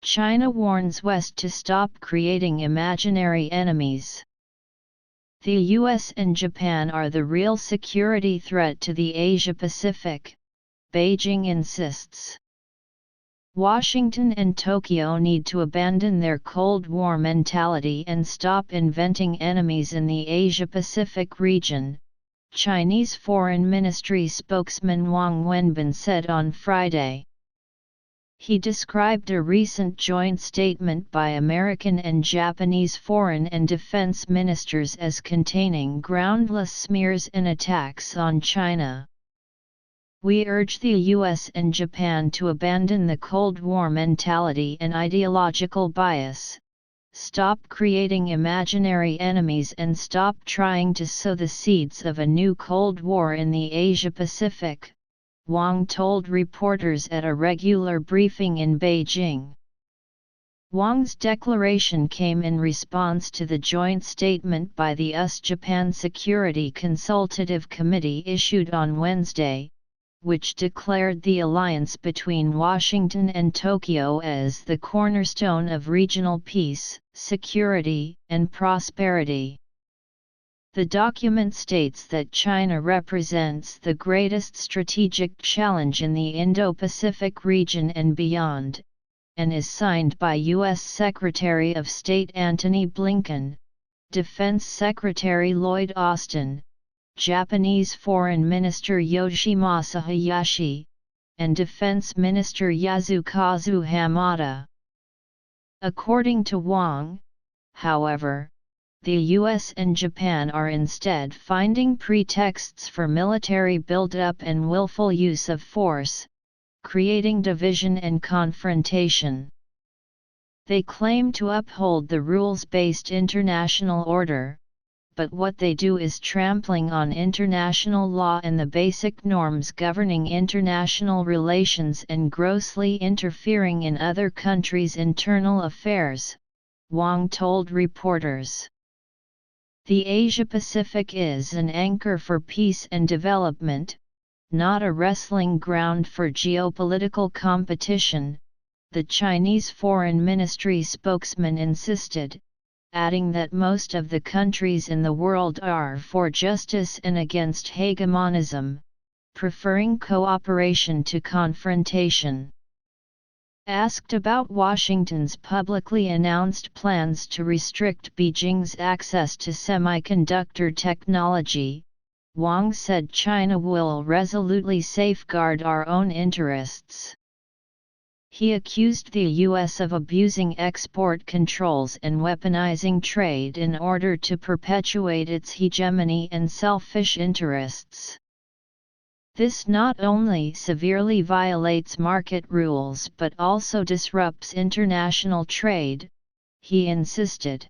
China warns West to stop creating imaginary enemies. The US and Japan are the real security threat to the Asia-Pacific, Beijing insists. Washington and Tokyo need to abandon their Cold War mentality and stop inventing enemies in the Asia-Pacific region, Chinese Foreign Ministry spokesman Wang Wenbin said on Friday. He described a recent joint statement by American and Japanese foreign and defense ministers as containing groundless smears and attacks on China. We urge the US and Japan to abandon the Cold War mentality and ideological bias, stop creating imaginary enemies and stop trying to sow the seeds of a new Cold War in the Asia-Pacific, Wang told reporters at a regular briefing in Beijing. Wang's declaration came in response to the joint statement by the US-Japan Security Consultative Committee issued on Wednesday, which declared the alliance between Washington and Tokyo as the cornerstone of regional peace, security, and prosperity. The document states that China represents the greatest strategic challenge in the Indo-Pacific region and beyond, and is signed by U.S. Secretary of State Antony Blinken, Defense Secretary Lloyd Austin, Japanese Foreign Minister Yoshimasa Hayashi, and Defense Minister Yasukazu Hamada. According to Wang, however, the US and Japan are instead finding pretexts for military buildup and willful use of force, creating division and confrontation. They claim to uphold the rules-based international order, but what they do is trampling on international law and the basic norms governing international relations and grossly interfering in other countries' internal affairs, Wang told reporters. The Asia-Pacific is an anchor for peace and development, not a wrestling ground for geopolitical competition, the Chinese Foreign Ministry spokesman insisted, adding that most of the countries in the world are for justice and against hegemonism, preferring cooperation to confrontation. Asked about Washington's publicly announced plans to restrict Beijing's access to semiconductor technology, Wang said China will resolutely safeguard our own interests. He accused the U.S. of abusing export controls and weaponizing trade in order to perpetuate its hegemony and selfish interests. This not only severely violates market rules but also disrupts international trade, he insisted.